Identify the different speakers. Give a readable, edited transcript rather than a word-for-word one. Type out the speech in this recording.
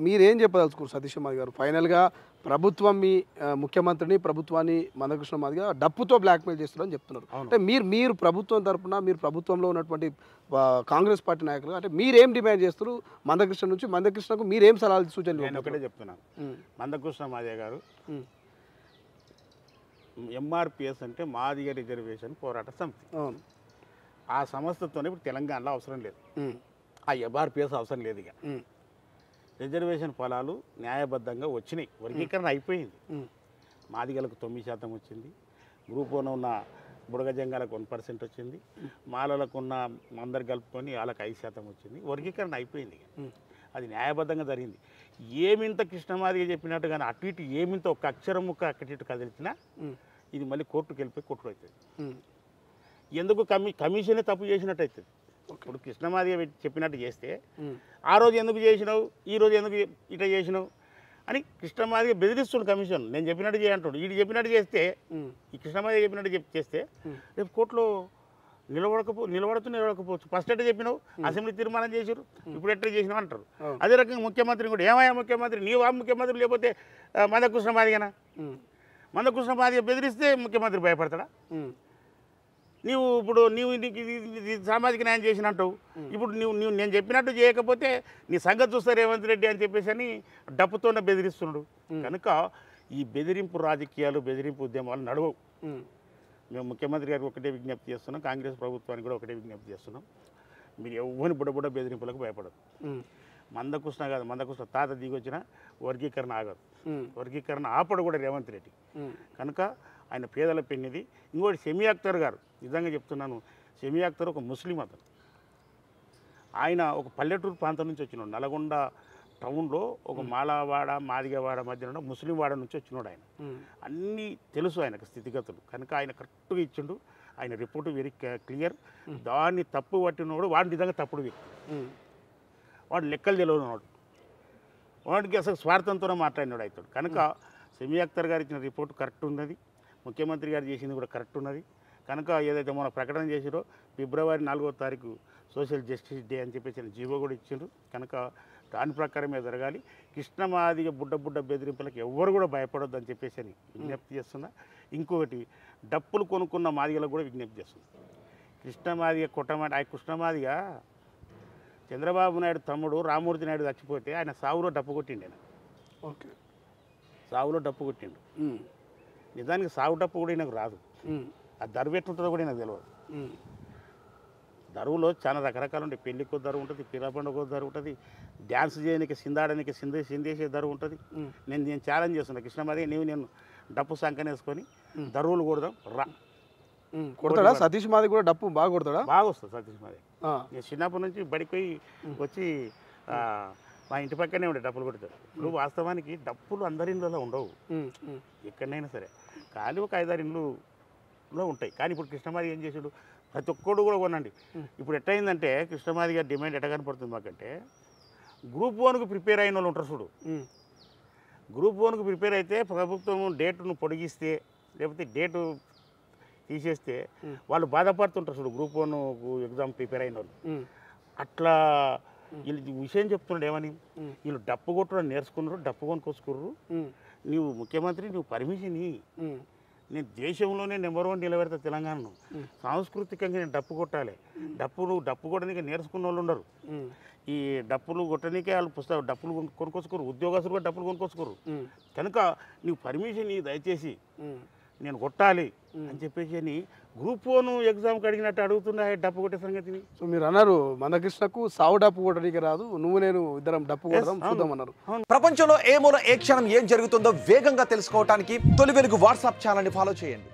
Speaker 1: మీరేం చెప్పదలుచుకోరు సతీష్ మాది గారు? ఫైనల్గా ప్రభుత్వం మీ ముఖ్యమంత్రిని ప్రభుత్వాన్ని మందకృష్ణ మాదిగా డప్పుతో బ్లాక్మెయిల్ చేస్తున్నారని చెప్తున్నారు. అంటే మీరు ప్రభుత్వం తరపున మీరు ప్రభుత్వంలో ఉన్నటువంటి కాంగ్రెస్ పార్టీ నాయకులు అంటే మీరేం డిమాండ్ చేస్తారు మందకృష్ణ నుంచి? మందకృష్ణకు మీరేం సలహాలు సూచనలు?
Speaker 2: నేను ఒకటే చెప్తున్నాను, మందకృష్ణ మాదిగ గారు ఎంఆర్పిఎస్ అంటే మాదిగ రిజర్వేషన్ పోరాట సమితి. ఆ సంస్థతోనే ఇప్పుడు తెలంగాణలో అవసరం లేదు, ఆ ఎంఆర్పిఎస్ అవసరం లేదు. ఇక రిజర్వేషన్ ఫలాలు న్యాయబద్ధంగా వచ్చినాయి, వర్గీకరణ అయిపోయింది. మాదిగలకు 9% వచ్చింది, గ్రూప్ 1 ఉన్న బుడగజంగాలకు 1% వచ్చింది, మాలలకు ఉన్న అందరు కలుపుకొని వాళ్ళకి 5% వచ్చింది. వర్గీకరణ అయిపోయింది, అది న్యాయబద్ధంగా జరిగింది. ఏమింత కృష్ణమాదిగా చెప్పినట్టు కానీ అటు ఇటు ఏమింత ఒక అక్షరం ముక్క అక్కటి ఇటు కదిలిచినా ఇది మళ్ళీ కోర్టుకు వెళ్ళిపోయి కొట్టుడు అవుతుంది. ఎందుకు కమిషనే తప్పు చేసినట్టు అవుతుంది. ఇప్పుడు కృష్ణమాదిగా చెప్పినట్టు చేస్తే ఆ రోజు ఎందుకు చేసినావు, ఈ రోజు ఎందుకు ఇట్లా చేసినావు అని కృష్ణమాదిగా బెదిరిస్తుండు కమిషన్. నేను చెప్పినట్టు చేయంటాడు, వీడు చెప్పినట్టు చేస్తే, ఈ కృష్ణమాదిగా చెప్పినట్టు చేస్తే రేపు కోర్టులో నిలబడకపోవచ్చు. ఫస్ట్ ఎట్లా చెప్పినావు, అసెంబ్లీ తీర్మానం చేసారు, ఇప్పుడు ఎట్లా చేసినావు అంటారు. అదే రకంగా ముఖ్యమంత్రిని కూడా ఏమయ్యా ముఖ్యమంత్రి, నీవు ఆ ముఖ్యమంత్రి లేకపోతే మందకృష్ణ మాదిగనా? మందకృష్ణ మాదిగ బెదిరిస్తే ముఖ్యమంత్రి భయపడతాడా? నీవు సామాజిక న్యాయం చేసినట్టు ఇప్పుడు నువ్వు నేను చెప్పినట్టు చేయకపోతే నీ సంగతి చూస్తారు రేవంత్ రెడ్డి అని చెప్పేసి అని డప్పుతోనే బెదిరిస్తున్నాడు. కనుక ఈ బెదిరింపు రాజకీయాలు, బెదిరింపు ఉద్యమాలు నడవవు. మేము ముఖ్యమంత్రి గారికి ఒకటే విజ్ఞప్తి చేస్తున్నాం, కాంగ్రెస్ ప్రభుత్వానికి కూడా ఒకటే విజ్ఞప్తి చేస్తున్నాం, మీరు ఎవరిని బుడబుడ బెదిరింపులకు భయపడదు. మందకృష్ణ కాదు, మందకృష్ణ తాత దిగొచ్చిన వర్గీకరణ ఆగదు, వర్గీకరణ ఆపడు కూడా రేవంత్ రెడ్డి. కనుక ఆయన పేదల పెన్నిది. ఇంకోటి షమీ అఖ్తర్ గారు, నిజంగా చెప్తున్నాను, షమీ అఖ్తర్ ఒక ముస్లిం అతను. ఆయన ఒక పల్లెటూరు ప్రాంతం నుంచి వచ్చినాడు, నల్గొండ టౌన్లో ఒక మాలవాడ మాదిగవాడ మధ్యన ముస్లిం వాడ నుంచి వచ్చినాడు. ఆయన అన్నీ తెలుసు ఆయనకు స్థితిగతులు, కనుక ఆయన కరెక్ట్గా ఇచ్చిండు. ఆయన రిపోర్టు వెరీ క్లియర్. దాన్ని తప్పు పట్టినోడు వాడి నిజంగా తప్పుడు వ్యక్తి, వాడు లెక్కలు తెలియనివాడు, వాడికి అసలు స్వార్థంతోనే మాట్లాడినాడు అవుతాడు. కనుక షమీ అఖ్తర్ గారు ఇచ్చిన రిపోర్టు కరెక్ట్ ఉన్నది, ముఖ్యమంత్రి గారు చేసింది కూడా కరెక్ట్ ఉన్నది. కనుక ఏదైతే మన ప్రకటన చేసిరో ఫిబ్రవరి 4వ తారీఖు సోషల్ జస్టిస్ డే అని చెప్పేసి జీవో కూడా ఇచ్చిండ్రు. కనుక దాని ప్రకారమే జరగాలి. కృష్ణమాదిగ బుడ్డ బెదిరింపులకు ఎవరు కూడా భయపడొద్దు అని చెప్పేసి అని విజ్ఞప్తి చేస్తున్నా. ఇంకొకటి డప్పులు కొనుక్కున్న మాదిగలకు కూడా విజ్ఞప్తి చేస్తున్నా. కృష్ణమాదిగ కొట్టమాట, ఆ కృష్ణమాదిగ చంద్రబాబు నాయుడు తమ్ముడు రామూర్తి నాయుడు చచ్చిపోతే ఆయన సావులో డప్పు కొట్టిండు. ఆయన సావులో డప్పు కొట్టిండు. నిజానికి సాగు డప్పు కూడా నాకు రాదు, ఆ దరువు ఎట్లుంటుందో కూడా నాకు తెలియదు. దరువులో చాలా రకరకాలు ఉంటాయి, పెళ్ళికో దరువు ఉంటుంది, పిల్ల పండుగ దరువు ఉంటుంది, డ్యాన్స్ చేయడానికి సిందాడడానికి సిందేసే దరువు ఉంటుంది. నేను ఛాలెంజ్ చేస్తున్నా కృష్ణమాదిగ, నేను డప్పు సంకనేసుకొని దరువులు కొడదాం రా.
Speaker 1: కొడతాడా సతీష్ మాదిగ కూడా డప్పు బాగా కొడతాడా?
Speaker 2: బాగా వస్తుంది సతీష్ మాదిగ. నేను చిన్నప్పటి నుంచి బడికి పోయి వచ్చి మా ఇంటి పక్కనే ఉండే డప్పులు కొడతాడు. ఇప్పుడు వాస్తవానికి డప్పులు అందరి ఇండ్లలో ఉండవు, ఎక్కడైనా సరే కానీ ఒక 5-6 ఇండ్లలో ఉంటాయి. కానీ ఇప్పుడు కృష్ణమాదిగ ఏం చేసాడు, ప్రతి ఒక్కడు కూడా కొనండి. ఇప్పుడు ఎట్టయిందంటే కృష్ణమాదిగ డిమాండ్ ఎట్ట కనపడుతుంది మాకంటే, గ్రూప్ 1కు ప్రిపేర్ అయిన వాళ్ళు ఉంటారు చూడు, గ్రూప్ 1కు ప్రిపేర్ అయితే ప్రభుత్వం డేటును పొడిగిస్తే లేకపోతే డేటు తీసేస్తే వాళ్ళు బాధపడుతుంటారు చూడు, గ్రూప్ 1కు ఎగ్జామ్ ప్రిపేర్ అయిన వాళ్ళు. అట్లా వీళ్ళు విషయం చెప్తున్నాడు ఏమని, వీళ్ళు డప్పు కొట్టడం నేర్చుకున్నారు, డప్పు కొనుక్కొచ్చుకుర్రు, నువ్వు ముఖ్యమంత్రి నువ్వు పర్మిషన్ నేను దేశంలోనే నెంబర్ 1 నిలబెడతా తెలంగాణను, సాంస్కృతికంగా నేను డప్పు కొట్టాలి, డప్పు కొట్టడానికి నేర్చుకున్న వాళ్ళు ఉండరు. ఈ డప్పులు కొట్టడానికే వాళ్ళు పుస్తకం డప్పులు కొనుక్కొచ్చుకోరు, ఉద్యోగస్తులు కూడా డప్పులు కొనుక్కొచ్చుకోరు. కనుక నీవు పర్మిషన్ దయచేసి నేను కొట్టాలి అని చెప్పేసి అని గ్రూప్ 1 ఎగ్జామ్కి అడిగినట్టు అడుగుతున్నా డప్పు కొట్టే సంగతిని.
Speaker 1: సో మీరు అన్నారు మందకృష్ణకు సావు డప్పు కొట్టడానికి రాదు, నేను ఇద్దరం డప్పు కొడదాం చూద్దాం అన్నారు.
Speaker 3: ప్రపంచంలో ఏ మూల ఏ క్షణం ఏం జరుగుతుందో వేగంగా తెలుసుకోవడానికి తొలి వెలుగు వాట్సాప్ ఛానల్ని ఫాలో చేయండి.